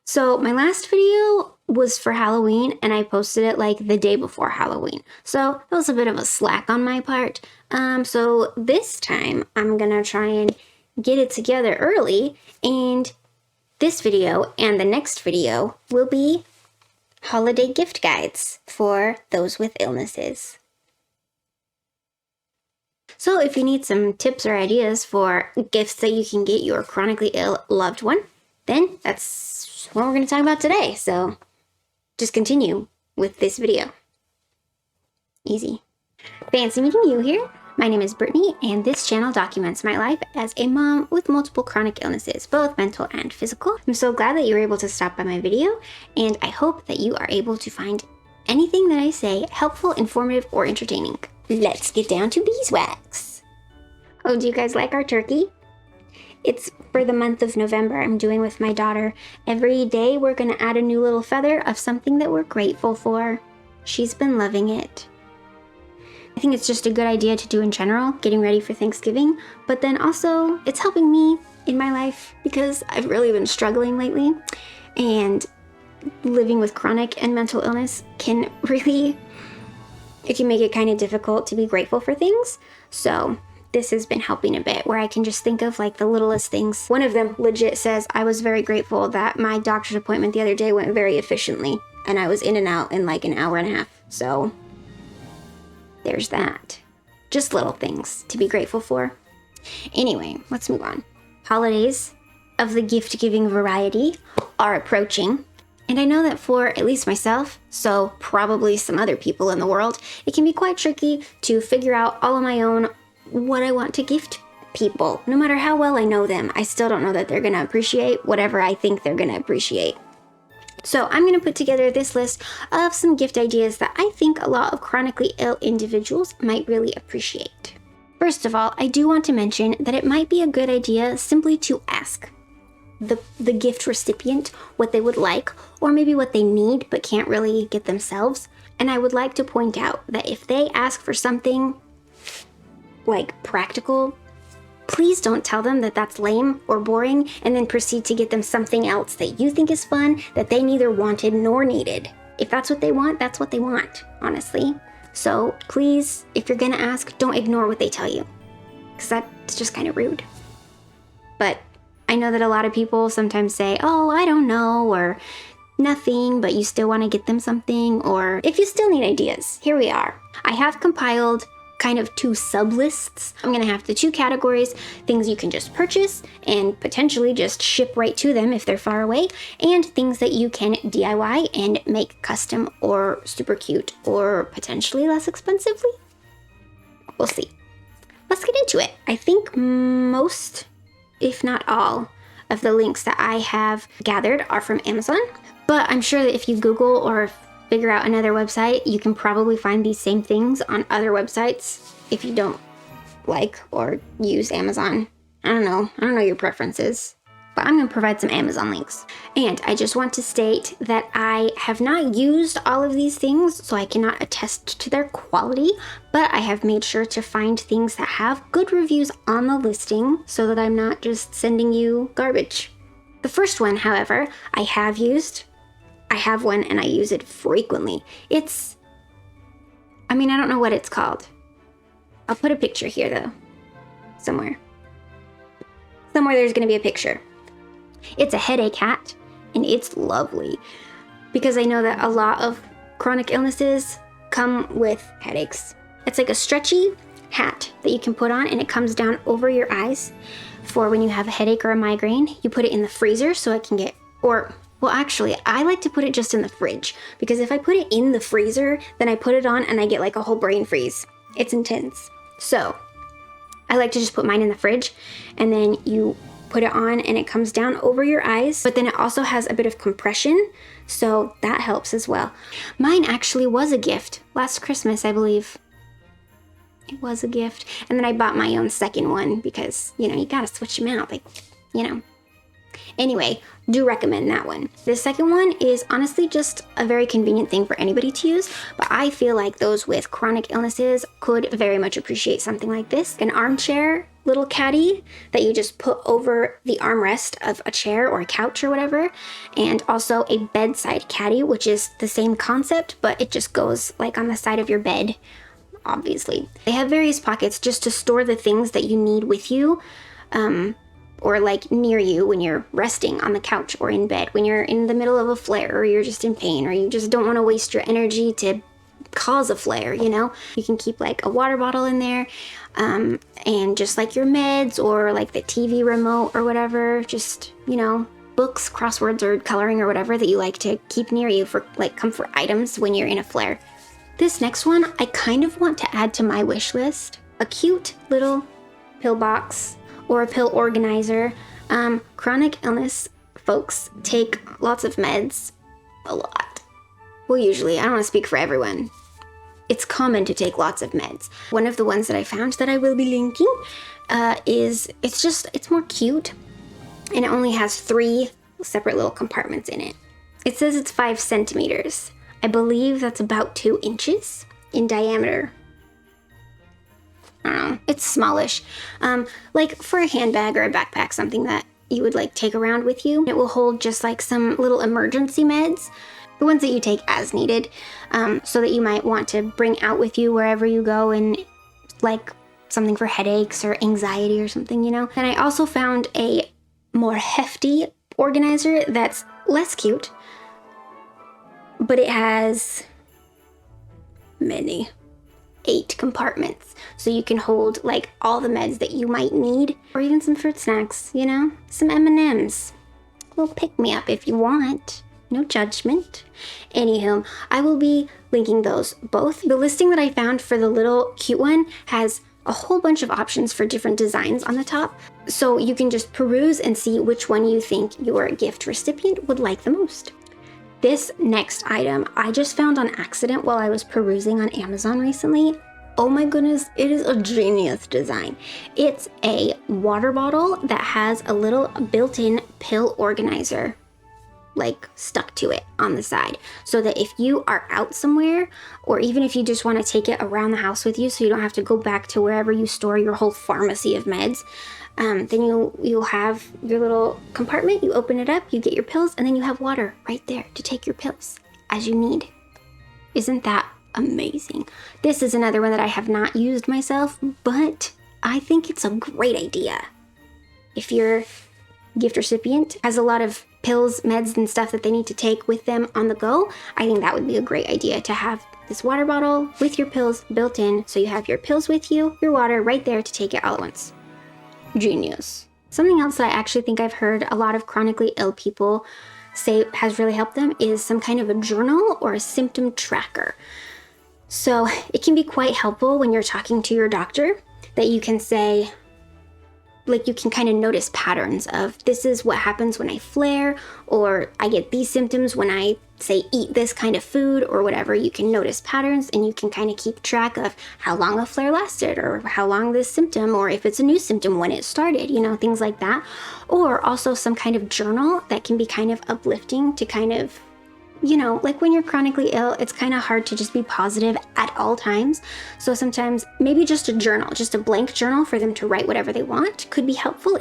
So my last video was for Halloween and I posted it like the day before Halloween. So that was a bit of a slack on my part. So this time I'm gonna try and get it together early, and this video and the next video will be holiday gift guides for those with illnesses. So if you need some tips or ideas for gifts that you can get your chronically ill loved one, then that's what we're going to talk about today. So just continue with this video. Easy. Fancy meeting you here. My name is Brittany, and this channel documents my life as a mom with multiple chronic illnesses, both mental and physical. I'm so glad that you were able to stop by my video, and I hope that you are able to find anything that I say helpful, informative, or entertaining. Let's get down to beeswax. Oh, do you guys like our turkey? It's for the month of November. I'm doing with my daughter. Every day we're going to add a new little feather of something that we're grateful for. She's been loving it. I think it's just a good idea to do in general, getting ready for Thanksgiving, but then also it's helping me in my life because I've really been struggling lately, and living with chronic and mental illness can really, it can make it kind of difficult to be grateful for things. So this has been helping a bit, where I can just think of like the littlest things. One of them legit says, I was very grateful that my doctor's appointment the other day went very efficiently and I was in and out in like an hour and a half. So there's that. Just little things to be grateful for. Anyway, let's move on. Holidays of the gift-giving variety are approaching. And I know that for at least myself, so probably some other people in the world, it can be quite tricky to figure out all on my own what I want to gift people. No matter how well I know them, I still don't know that they're going to appreciate whatever I think they're going to appreciate. So I'm going to put together this list of some gift ideas that I think a lot of chronically ill individuals might really appreciate. First of all, I do want to mention that it might be a good idea simply to ask the gift recipient what they would like, or maybe what they need but can't really get themselves. And I would like to point out that if they ask for something like practical, please don't tell them that that's lame or boring and then proceed to get them something else that you think is fun that they neither wanted nor needed. If that's what they want, that's what they want, honestly. So please, if you're gonna ask, don't ignore what they tell you, because that's just kind of rude. But I know that a lot of people sometimes say, oh, I don't know, or nothing, but you still want to get them something. Or if you still need ideas, here we are. I have compiled kind of two sub-lists. I'm going to have the two categories: things you can just purchase and potentially just ship right to them if they're far away, and things that you can DIY and make custom or super cute or potentially less expensively. We'll see. Let's get into it. I think most, if not all, of the links that I have gathered are from Amazon, but I'm sure that if you Google or figure out another website, you can probably find these same things on other websites if you don't like or use Amazon. I don't know your preferences, but I'm going to provide some Amazon links. And I just want to state that I have not used all of these things, so I cannot attest to their quality, but I have made sure to find things that have good reviews on the listing so that I'm not just sending you garbage. The first one, however, I have used. I have one and I use it frequently. I don't know what it's called. I'll put a picture here though. Somewhere there's gonna be a picture. It's a headache hat, and it's lovely because I know that a lot of chronic illnesses come with headaches. It's like a stretchy hat that you can put on, and it comes down over your eyes for when you have a headache or a migraine. You put it in the freezer so it can get, well, actually, I like to put it just in the fridge, because if I put it in the freezer, then I put it on and I get like a whole brain freeze. It's intense. So I like to just put mine in the fridge, and then you put it on and it comes down over your eyes, but then it also has a bit of compression, so that helps as well. Mine actually was a gift last Christmas, I believe. It was a gift. And then I bought my own second one because, you gotta switch them out, Anyway, do recommend that one. The second one is honestly just a very convenient thing for anybody to use, but I feel like those with chronic illnesses could very much appreciate something like this. An armchair little caddy that you just put over the armrest of a chair or a couch or whatever, and also a bedside caddy, which is the same concept, but it just goes like on the side of your bed, obviously. They have various pockets just to store the things that you need with you, or like near you when you're resting on the couch or in bed, when you're in the middle of a flare or you're just in pain or you just don't want to waste your energy to cause a flare, you know? You can keep like a water bottle in there, and just like your meds or like the TV remote or whatever, just, you know, books, crosswords, or coloring or whatever that you like to keep near you for like comfort items when you're in a flare. This next one, I kind of want to add to my wish list. A cute little pillbox or a pill organizer. Chronic illness folks take lots of meds, a lot. Well, usually, I don't want to speak for everyone. It's common to take lots of meds. One of the ones that I found that I will be linking it's more cute, and it only has 3 separate little compartments in it. It says it's 5 centimeters. I believe that's about 2 inches in diameter. I don't know, it's smallish. Like for a handbag or a backpack, something that you would like take around with you. It will hold just like some little emergency meds, the ones that you take as needed, so that you might want to bring out with you wherever you go, and like something for headaches or anxiety or something, you know? And I also found a more hefty organizer that's less cute, but it has many 8 compartments, so you can hold like all the meds that you might need, or even some fruit snacks, you know, some M&Ms. A little pick-me-up if you want. No judgment. Anywho, I will be linking those both. The listing that I found for the little cute one has a whole bunch of options for different designs on the top, so you can just peruse and see which one you think your gift recipient would like the most. This next item I just found on accident while I was perusing on Amazon recently. Oh my goodness, it is a genius design. It's a water bottle that has a little built-in pill organizer like stuck to it on the side, so that if you are out somewhere, or even if you just want to take it around the house with you so you don't have to go back to wherever you store your whole pharmacy of meds, then you'll have your little compartment, you open it up, you get your pills, and then you have water right there to take your pills as you need. Isn't that amazing? This is another one that I have not used myself, but I think it's a great idea. If your gift recipient has a lot of pills, meds, and stuff that they need to take with them on the go, I think that would be a great idea to have this water bottle with your pills built in, so you have your pills with you, your water right there to take it all at once. Genius. Something else that I actually think I've heard a lot of chronically ill people say has really helped them is some kind of a journal or a symptom tracker. So it can be quite helpful when you're talking to your doctor, that you can say, like, you can kind of notice patterns of, this is what happens when I flare, or I get these symptoms when I say eat this kind of food or whatever. You can notice patterns, and you can kind of keep track of how long a flare lasted, or how long this symptom, or if it's a new symptom, when it started, you know, things like that. Or also some kind of journal that can be kind of uplifting to kind of, you know, like when you're chronically ill, it's kind of hard to just be positive at all times. So sometimes maybe just a journal, just a blank journal for them to write whatever they want could be helpful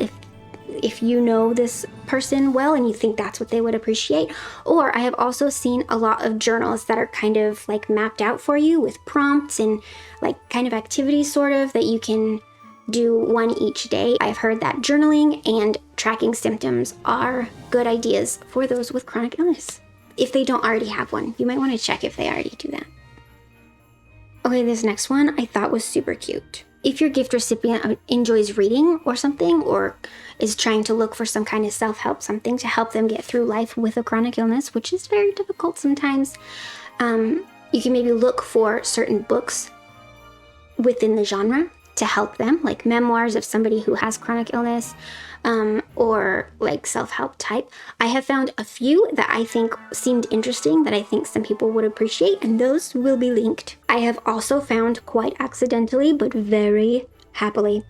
if you know this person well and you think that's what they would appreciate. Or I have also seen a lot of journals that are kind of like mapped out for you with prompts and like kind of activities sort of that you can do one each day. I've heard that journaling and tracking symptoms are good ideas for those with chronic illness. If they don't already have one, you might want to check if they already do that. Okay, this next one I thought was super cute. If your gift recipient enjoys reading or something, or is trying to look for some kind of self-help, something to help them get through life with a chronic illness, which is very difficult sometimes, you can maybe look for certain books within the genre to help them, like memoirs of somebody who has chronic illness, or like self-help type. I have found a few that I think seemed interesting, that I think some people would appreciate, and those will be linked. I have also found, quite accidentally but very happily,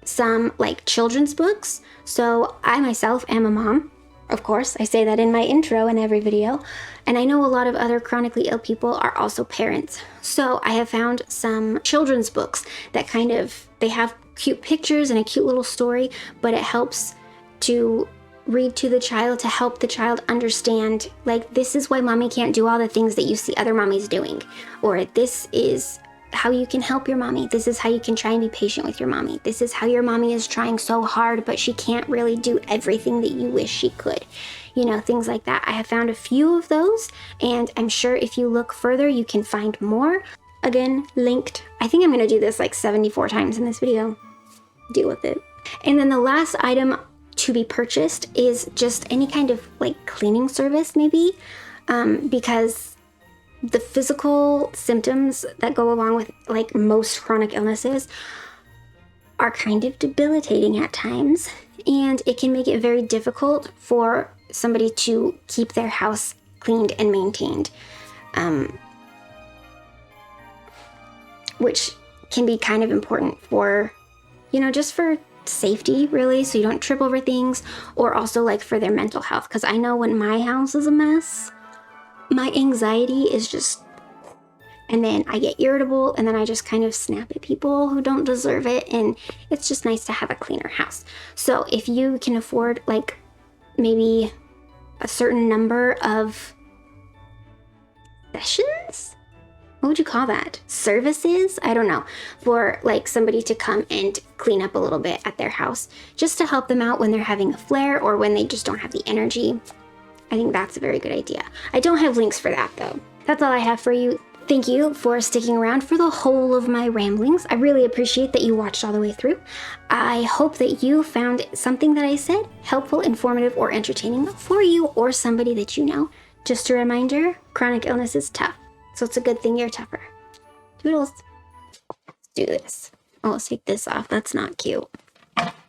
some like children's books. So I myself am a mom. Of course, I say that in my intro in every video. And I know a lot of other chronically ill people are also parents. So I have found some children's books that they have cute pictures and a cute little story, but it helps to read to the child to help the child understand, like, this is why mommy can't do all the things that you see other mommies doing. Or this is how you can help your mommy. This is how you can try and be patient with your mommy. This is how your mommy is trying so hard, but she can't really do everything that you wish she could. You know, things like that. I have found a few of those, and I'm sure if you look further, you can find more. Again, linked. I think I'm going to do this like 74 times in this video. Deal with it. And then the last item to be purchased is just any kind of like cleaning service, maybe, because the physical symptoms that go along with like most chronic illnesses are kind of debilitating at times, and it can make it very difficult for somebody to keep their house cleaned and maintained, which can be kind of important for, you know, just for safety, really, so you don't trip over things, or also like for their mental health. Because I know when my house is a mess, my anxiety is just, and then I get irritable, and then I just kind of snap at people who don't deserve it, and it's just nice to have a cleaner house. So if you can afford like maybe a certain number of sessions, what would you call that? Services? I don't know. For like somebody to come and clean up a little bit at their house, just to help them out when they're having a flare or when they just don't have the energy. I think that's a very good idea. I don't have links for that though. That's all I have for you. Thank you for sticking around for the whole of my ramblings. I really appreciate that you watched all the way through. I hope that you found something that I said helpful, informative, or entertaining for you or somebody that you know. Just a reminder, chronic illness is tough, so it's a good thing you're tougher. Toodles. Let's do this. Oh, let's take this off. That's not cute.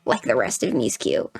Like the rest of me's cute.